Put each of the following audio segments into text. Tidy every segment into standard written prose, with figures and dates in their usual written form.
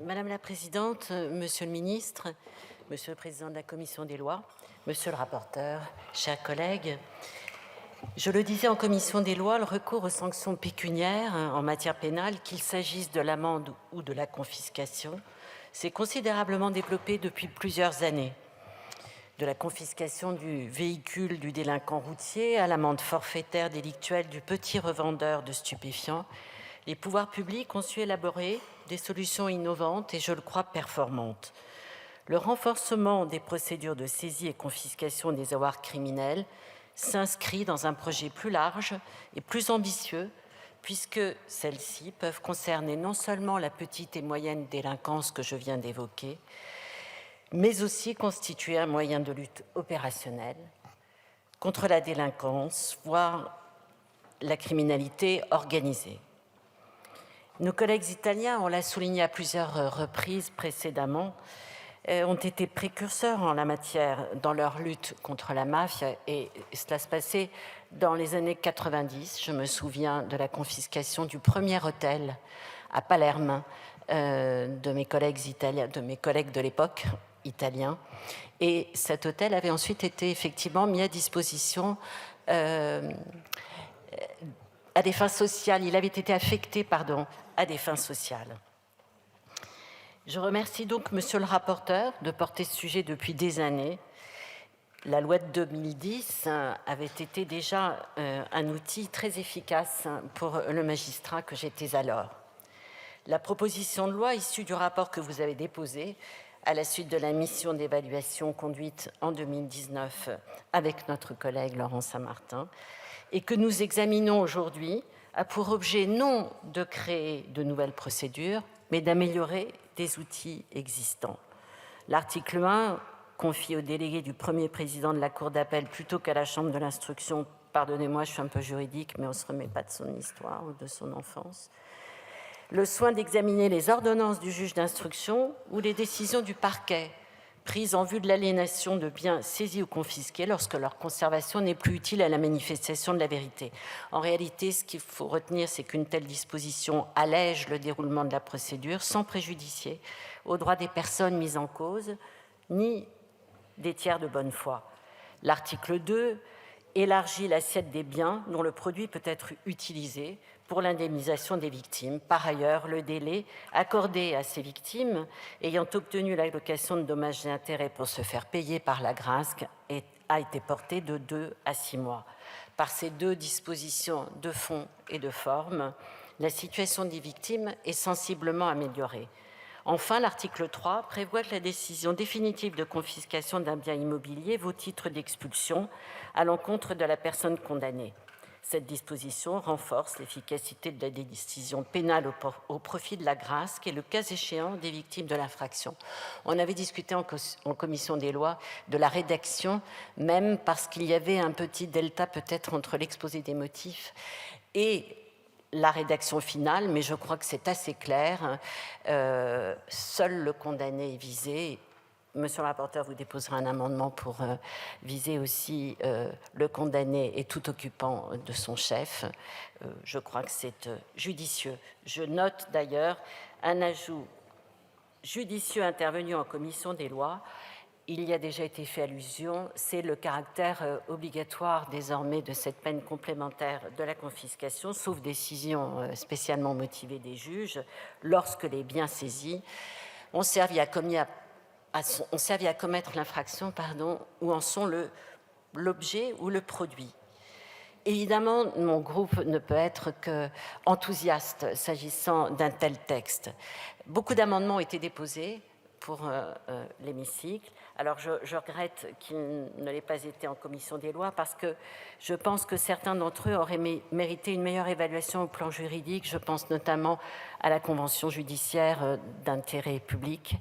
Madame la Présidente, Monsieur le Ministre, Monsieur le Président de la Commission des lois, Monsieur le rapporteur, chers collègues, je le disais en Commission des lois, le recours aux sanctions pécuniaires en matière pénale, qu'il s'agisse de l'amende ou de la confiscation, s'est considérablement développé depuis plusieurs années. De la confiscation du véhicule du délinquant routier à l'amende forfaitaire délictuelle du petit revendeur de stupéfiants, les pouvoirs publics ont su élaborer des solutions innovantes et, je le crois, performantes. Le renforcement des procédures de saisie et confiscation des avoirs criminels s'inscrit dans un projet plus large et plus ambitieux, puisque celles-ci peuvent concerner non seulement la petite et moyenne délinquance que je viens d'évoquer, mais aussi constituer un moyen de lutte opérationnel contre la délinquance, voire la criminalité organisée. Nos collègues italiens, on l'a souligné à plusieurs reprises précédemment, ont été précurseurs en la matière dans leur lutte contre la mafia, et cela se passait dans les années 90. Je me souviens de la confiscation du premier hôtel à Palerme de mes collègues italiens, de mes collègues de l'époque italiens, et cet hôtel avait ensuite été effectivement mis à disposition à des fins sociales. Il avait été affecté, à des fins sociales. Je remercie donc Monsieur le rapporteur de porter ce sujet depuis des années. La loi de 2010 avait été déjà un outil très efficace pour le magistrat que j'étais alors. La proposition de loi issue du rapport que vous avez déposé à la suite de la mission d'évaluation conduite en 2019 avec notre collègue Laurent Saint-Martin et que nous examinons aujourd'hui a pour objet non de créer de nouvelles procédures, mais d'améliorer des outils existants. L'article 1 confie au délégué du premier président de la Cour d'appel plutôt qu'à la Chambre de l'instruction, pardonnez-moi, je suis un peu juridique, mais on ne se remet pas de son histoire ou de son enfance, le soin d'examiner les ordonnances du juge d'instruction ou les décisions du parquet prises en vue de l'aliénation de biens saisis ou confisqués lorsque leur conservation n'est plus utile à la manifestation de la vérité. En réalité, ce qu'il faut retenir, c'est qu'une telle disposition allège le déroulement de la procédure sans préjudicier aux droits des personnes mises en cause, ni des tiers de bonne foi. L'article 2 élargit l'assiette des biens dont le produit peut être utilisé pour l'indemnisation des victimes. Par ailleurs, le délai accordé à ces victimes ayant obtenu l'allocation de dommages et intérêts pour se faire payer par l'Agrasc a été porté de 2 à 6 mois. Par ces deux dispositions de fond et de forme, la situation des victimes est sensiblement améliorée. Enfin, l'article 3 prévoit que la décision définitive de confiscation d'un bien immobilier vaut titre d'expulsion à l'encontre de la personne condamnée. Cette disposition renforce l'efficacité de la décision pénale au profit de l'Agrasc et, le cas échéant, des victimes de l'infraction. On avait discuté en commission des lois de la rédaction, même parce qu'il y avait un petit delta peut-être entre l'exposé des motifs et la rédaction finale, mais je crois que c'est assez clair. Seul le condamné est visé. Monsieur le rapporteur, vous déposerez un amendement pour viser aussi le condamné et tout occupant de son chef. Je crois que c'est judicieux. Je note d'ailleurs un ajout judicieux intervenu en commission des lois. Il y a déjà été fait allusion, c'est le caractère obligatoire désormais de cette peine complémentaire de la confiscation, sauf décision spécialement motivée des juges, lorsque les biens saisis ont servi à commettre l'infraction, ou en sont l'objet ou le produit. Évidemment, mon groupe ne peut être qu'enthousiaste s'agissant d'un tel texte. Beaucoup d'amendements ont été déposés pour l'hémicycle. Alors je regrette qu'il ne l'ait pas été en commission des lois parce que je pense que certains d'entre eux auraient mérité une meilleure évaluation au plan juridique. Je pense notamment à la convention judiciaire d'intérêt public.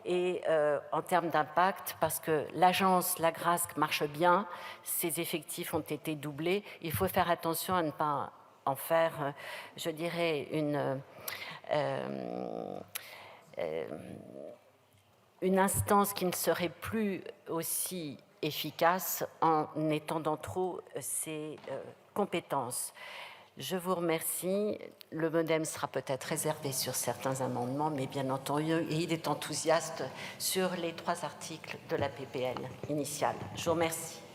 Et en termes d'impact, parce que l'agence, l'Agrasc, marche bien, ses effectifs ont été doublés, il faut faire attention à ne pas en faire, je dirais, une instance qui ne serait plus aussi efficace en étendant trop ses compétences. Je vous remercie. Le MoDem sera peut-être réservé sur certains amendements, mais bien entendu, il est enthousiaste sur les 3 articles de la PPL initiale. Je vous remercie.